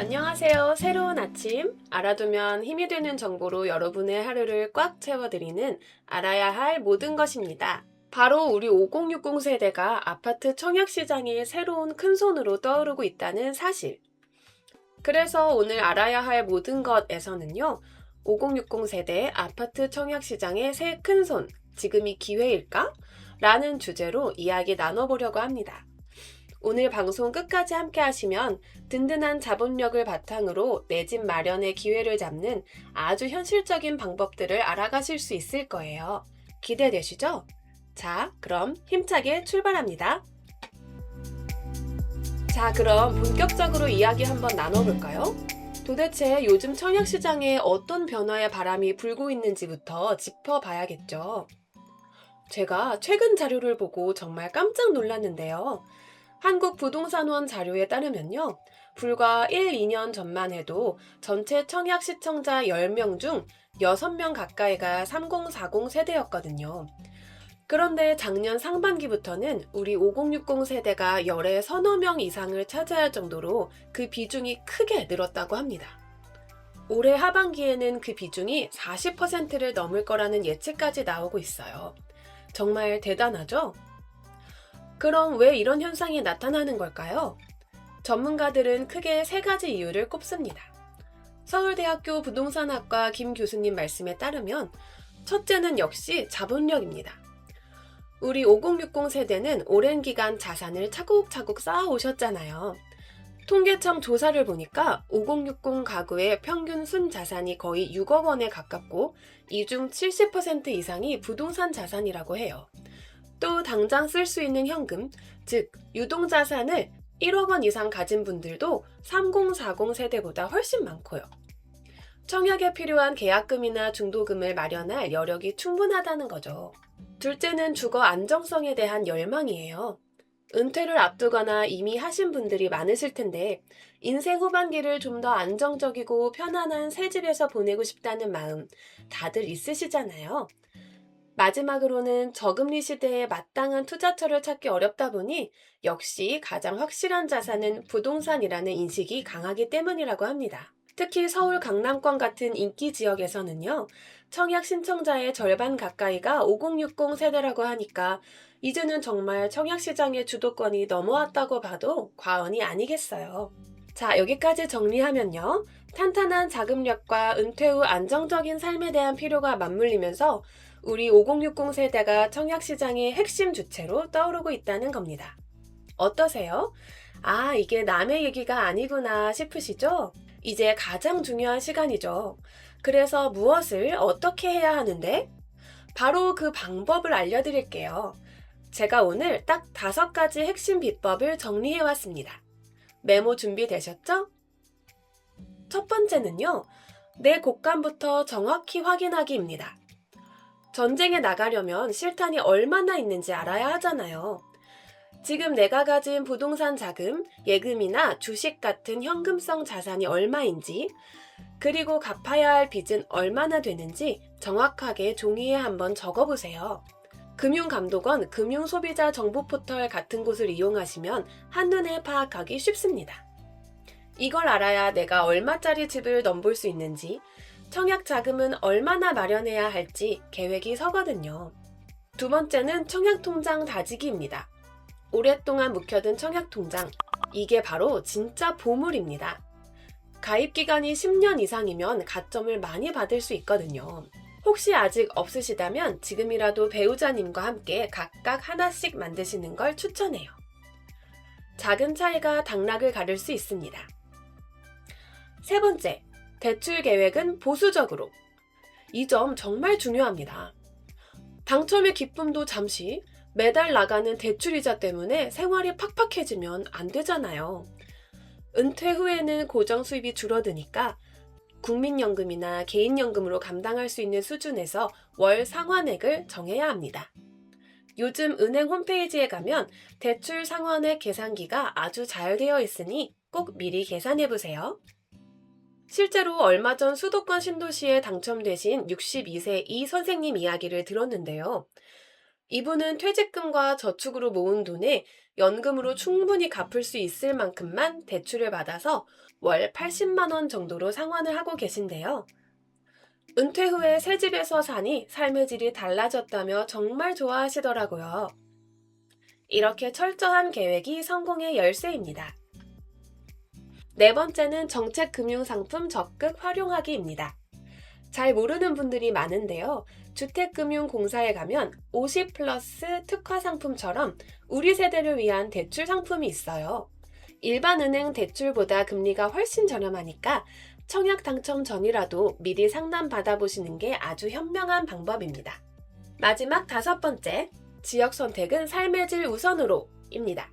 안녕하세요. 새로운 아침, 알아두면 힘이 되는 정보로 여러분의 하루를 꽉 채워드리는 알아야 할 모든 것입니다. 바로 우리 5060 세대가 아파트 청약시장의 새로운 큰손으로 떠오르고 있다는 사실. 그래서 오늘 알아야 할 모든 것에서는요, 5060 세대 아파트 청약시장의 새 큰손, 지금이 기회일까? 라는 주제로 이야기 나눠보려고 합니다. 오늘 방송 끝까지 함께 하시면 든든한 자본력을 바탕으로 내 집 마련의 기회를 잡는 아주 현실적인 방법들을 알아가실 수 있을 거예요. 기대되시죠? 자, 그럼 힘차게 출발합니다. 자, 그럼 본격적으로 이야기 한번 나눠볼까요? 도대체 요즘 청약시장에 어떤 변화의 바람이 불고 있는지부터 짚어봐야겠죠. 제가 최근 자료를 보고 정말 깜짝 놀랐는데요. 한국부동산원 자료에 따르면요. 불과 1, 2년 전만 해도 전체 청약 시청자 10명 중 6명 가까이가 3040 세대였거든요. 그런데 작년 상반기부터는 우리 5060 세대가 열의 서너 명 이상을 차지할 정도로 그 비중이 크게 늘었다고 합니다. 올해 하반기에는 그 비중이 40%를 넘을 거라는 예측까지 나오고 있어요. 정말 대단하죠? 그럼 왜 이런 현상이 나타나는 걸까요? 전문가들은 크게 세 가지 이유를 꼽습니다. 서울대학교 부동산학과 김 교수님 말씀에 따르면 첫째는 역시 자본력입니다. 우리 5060 세대는 오랜 기간 자산을 차곡차곡 쌓아오셨잖아요. 통계청 조사를 보니까 5060 가구의 평균 순자산이 거의 6억 원에 가깝고 이 중 70% 이상이 부동산 자산이라고 해요. 또 당장 쓸 수 있는 현금, 즉 유동자산을 1억 원 이상 가진 분들도 3040 세대보다 훨씬 많고요. 청약에 필요한 계약금이나 중도금을 마련할 여력이 충분하다는 거죠. 둘째는 주거 안정성에 대한 열망이에요. 은퇴를 앞두거나 이미 하신 분들이 많으실 텐데 인생 후반기를 좀 더 안정적이고 편안한 새 집에서 보내고 싶다는 마음 다들 있으시잖아요. 마지막으로는 저금리 시대에 마땅한 투자처를 찾기 어렵다 보니 역시 가장 확실한 자산은 부동산이라는 인식이 강하기 때문이라고 합니다. 특히 서울 강남권 같은 인기 지역에서는요, 청약 신청자의 절반 가까이가 5060 세대라고 하니까 이제는 정말 청약 시장의 주도권이 넘어왔다고 봐도 과언이 아니겠어요. 자, 여기까지 정리하면요. 탄탄한 자금력과 은퇴 후 안정적인 삶에 대한 필요가 맞물리면서 우리 5060 세대가 청약시장의 핵심 주체로 떠오르고 있다는 겁니다. 어떠세요? 아, 이게 남의 얘기가 아니구나 싶으시죠? 이제 가장 중요한 시간이죠. 그래서 무엇을 어떻게 해야 하는데? 바로 그 방법을 알려드릴게요. 제가 오늘 딱 5가지 핵심 비법을 정리해왔습니다. 메모 준비되셨죠? 첫 번째는요, 내 곳간부터 정확히 확인하기입니다. 전쟁에 나가려면 실탄이 얼마나 있는지 알아야 하잖아요. 지금 내가 가진 부동산 자금, 예금이나 주식 같은 현금성 자산이 얼마인지, 그리고 갚아야 할 빚은 얼마나 되는지 정확하게 종이에 한번 적어보세요. 금융감독원 금융소비자 정보 포털 같은 곳을 이용하시면 한눈에 파악하기 쉽습니다. 이걸 알아야 내가 얼마짜리 집을 넘볼 수 있는지, 청약 자금은 얼마나 마련해야 할지 계획이 서거든요. 두 번째는 청약통장 다지기입니다. 오랫동안 묵혀둔 청약통장, 이게 바로 진짜 보물입니다. 가입기간이 10년 이상이면 가점을 많이 받을 수 있거든요. 혹시 아직 없으시다면 지금이라도 배우자님과 함께 각각 하나씩 만드시는 걸 추천해요. 작은 차이가 당락을 가를 수 있습니다. 세 번째, 대출 계획은 보수적으로. 이 점 정말 중요합니다. 당첨의 기쁨도 잠시, 매달 나가는 대출이자 때문에 생활이 팍팍해지면 안 되잖아요. 은퇴 후에는 고정 수입이 줄어드니까 국민연금이나 개인연금으로 감당할 수 있는 수준에서 월 상환액을 정해야 합니다. 요즘 은행 홈페이지에 가면 대출 상환액 계산기가 아주 잘 되어 있으니 꼭 미리 계산해보세요. 실제로 얼마 전 수도권 신도시에 당첨되신 62세 이 선생님 이야기를 들었는데요. 이분은 퇴직금과 저축으로 모은 돈에 연금으로 충분히 갚을 수 있을 만큼만 대출을 받아서 월 80만 원 정도로 상환을 하고 계신데요. 은퇴 후에 새 집에서 사니 삶의 질이 달라졌다며 정말 좋아하시더라고요. 이렇게 철저한 계획이 성공의 열쇠입니다. 네 번째는 정책금융상품 적극 활용하기입니다. 잘 모르는 분들이 많은데요. 주택금융공사에 가면 50 플러스 특화상품처럼 우리 세대를 위한 대출 상품이 있어요. 일반 은행 대출보다 금리가 훨씬 저렴하니까 청약 당첨 전이라도 미리 상담 받아보시는 게 아주 현명한 방법입니다. 마지막 다섯 번째, 지역 선택은 삶의 질 우선으로입니다.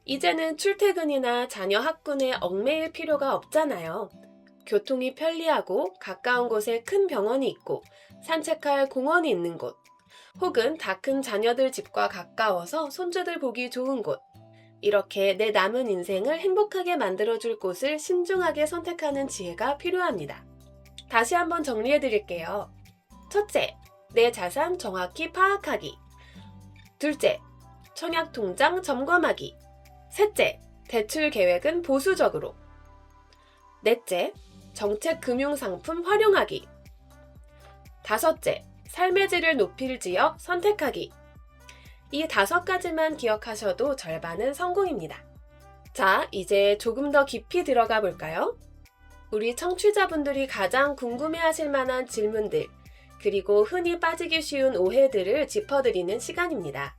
이제는 출퇴근이나 자녀 학군에 얽매일 필요가 없잖아요. 교통이 편리하고 가까운 곳에 큰 병원이 있고 산책할 공원이 있는 곳, 혹은 다 큰 자녀들 집과 가까워서 손주들 보기 좋은 곳, 이렇게 내 남은 인생을 행복하게 만들어줄 곳을 신중하게 선택하는 지혜가 필요합니다. 다시 한번 정리해 드릴게요. 첫째, 내 자산 정확히 파악하기. 둘째, 청약 통장 점검하기. 셋째, 대출 계획은 보수적으로. 넷째, 정책 금융상품 활용하기. 다섯째, 삶의 질을 높일 지역 선택하기. 이 5가지만 기억하셔도 절반은 성공입니다. 자, 이제 조금 더 깊이 들어가 볼까요? 우리 청취자분들이 가장 궁금해하실 만한 질문들, 그리고 흔히 빠지기 쉬운 오해들을 짚어드리는 시간입니다.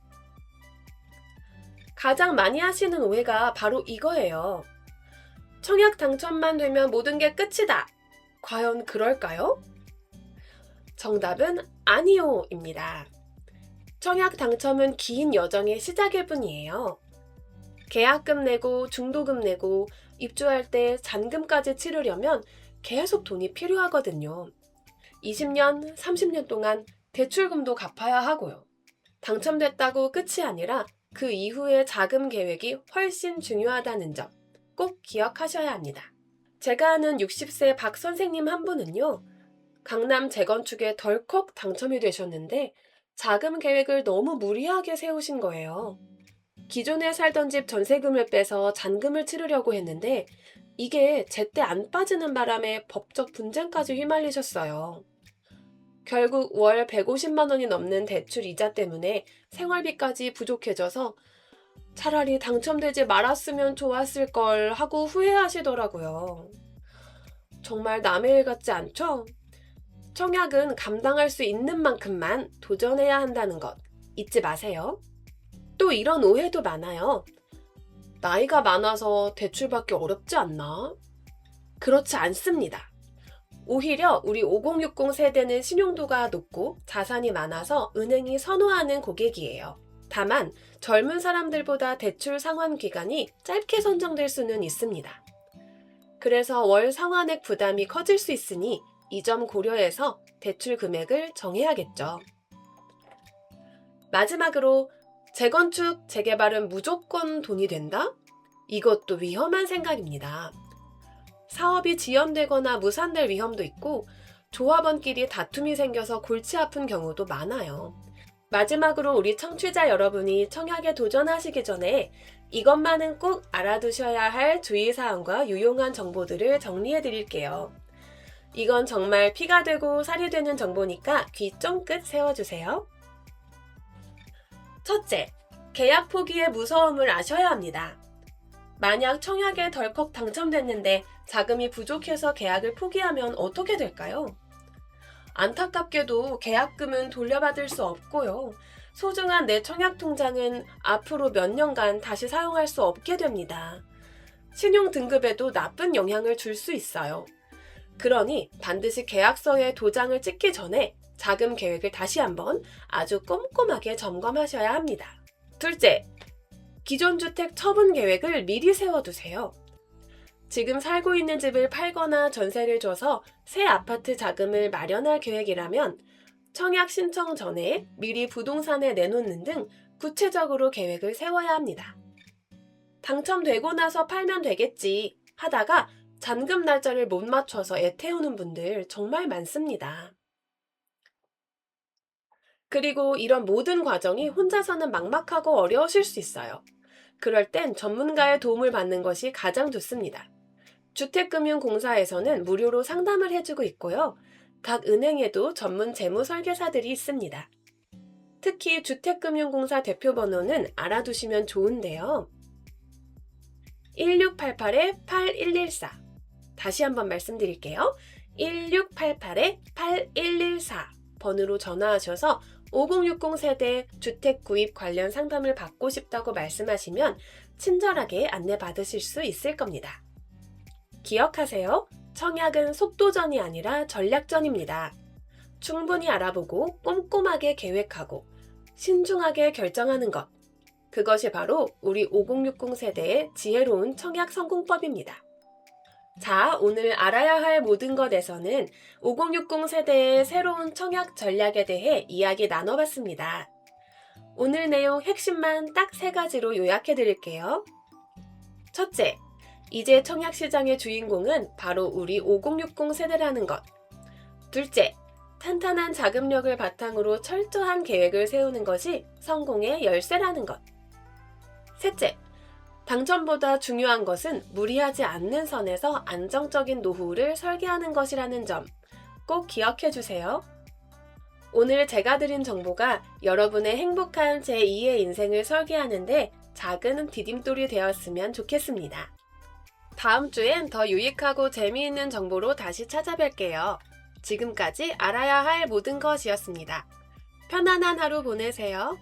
가장 많이 하시는 오해가 바로 이거예요. 청약 당첨만 되면 모든 게 끝이다. 과연 그럴까요? 정답은 아니요입니다. 청약 당첨은 긴 여정의 시작일 뿐이에요. 계약금 내고 중도금 내고 입주할 때 잔금까지 치르려면 계속 돈이 필요하거든요. 20년, 30년 동안 대출금도 갚아야 하고요. 당첨됐다고 끝이 아니라 그 이후의 자금 계획이 훨씬 중요하다는 점 꼭 기억하셔야 합니다. 제가 아는 60세 박 선생님 한 분은요. 강남 재건축에 덜컥 당첨이 되셨는데 자금 계획을 너무 무리하게 세우신 거예요. 기존에 살던 집 전세금을 빼서 잔금을 치르려고 했는데 이게 제때 안 빠지는 바람에 법적 분쟁까지 휘말리셨어요. 결국 월 150만 원이 넘는 대출 이자 때문에 생활비까지 부족해져서 차라리 당첨되지 말았으면 좋았을 걸 하고 후회하시더라고요. 정말 남의 일 같지 않죠? 청약은 감당할 수 있는 만큼만 도전해야 한다는 것 잊지 마세요. 또 이런 오해도 많아요. 나이가 많아서 대출받기 어렵지 않나? 그렇지 않습니다. 오히려 우리 5060 세대는 신용도가 높고 자산이 많아서 은행이 선호하는 고객이에요. 다만 젊은 사람들보다 대출 상환 기간이 짧게 선정될 수는 있습니다. 그래서 월 상환액 부담이 커질 수 있으니 이 점 고려해서 대출 금액을 정해야겠죠. 마지막으로 재건축, 재개발은 무조건 돈이 된다? 이것도 위험한 생각입니다. 사업이 지연되거나 무산될 위험도 있고 조합원끼리 다툼이 생겨서 골치 아픈 경우도 많아요. 마지막으로 우리 청취자 여러분이 청약에 도전하시기 전에 이것만은 꼭 알아두셔야 할 주의사항과 유용한 정보들을 정리해 드릴게요. 이건 정말 피가 되고 살이 되는 정보니까 귀 쫑긋 세워주세요. 첫째, 계약 포기의 무서움을 아셔야 합니다. 만약 청약에 덜컥 당첨됐는데 자금이 부족해서 계약을 포기하면 어떻게 될까요? 안타깝게도 계약금은 돌려받을 수 없고요. 소중한 내 청약 통장은 앞으로 몇 년간 다시 사용할 수 없게 됩니다. 신용 등급에도 나쁜 영향을 줄 수 있어요. 그러니 반드시 계약서에 도장을 찍기 전에 자금 계획을 다시 한번 아주 꼼꼼하게 점검하셔야 합니다. 둘째, 기존 주택 처분 계획을 미리 세워두세요. 지금 살고 있는 집을 팔거나 전세를 줘서 새 아파트 자금을 마련할 계획이라면 청약 신청 전에 미리 부동산에 내놓는 등 구체적으로 계획을 세워야 합니다. 당첨되고 나서 팔면 되겠지 하다가 잔금 날짜를 못 맞춰서 애태우는 분들 정말 많습니다. 그리고 이런 모든 과정이 혼자서는 막막하고 어려우실 수 있어요. 그럴 땐 전문가의 도움을 받는 것이 가장 좋습니다. 주택금융공사에서는 무료로 상담을 해주고 있고요. 각 은행에도 전문 재무 설계사들이 있습니다. 특히 주택금융공사 대표번호는 알아두시면 좋은데요. 1688-8114. 다시 한번 말씀드릴게요. 1688-8114 번으로 전화하셔서 5060 세대 주택 구입 관련 상담을 받고 싶다고 말씀하시면 친절하게 안내받으실 수 있을 겁니다. 기억하세요. 청약은 속도전이 아니라 전략전입니다. 충분히 알아보고 꼼꼼하게 계획하고 신중하게 결정하는 것. 그것이 바로 우리 5060 세대의 지혜로운 청약 성공법입니다. 자, 오늘 알아야 할 모든 것에서는 5060 세대의 새로운 청약 전략에 대해 이야기 나눠봤습니다. 오늘 내용 핵심만 딱 3가지로 요약해 드릴게요. 첫째, 이제 청약 시장의 주인공은 바로 우리 5060 세대라는 것. 둘째, 탄탄한 자금력을 바탕으로 철저한 계획을 세우는 것이 성공의 열쇠라는 것. 셋째, 당첨보다 중요한 것은 무리하지 않는 선에서 안정적인 노후를 설계하는 것이라는 점 꼭 기억해 주세요. 오늘 제가 드린 정보가 여러분의 행복한 제2의 인생을 설계하는데 작은 디딤돌이 되었으면 좋겠습니다. 다음 주엔 더 유익하고 재미있는 정보로 다시 찾아뵐게요. 지금까지 알아야 할 모든 것이었습니다. 편안한 하루 보내세요.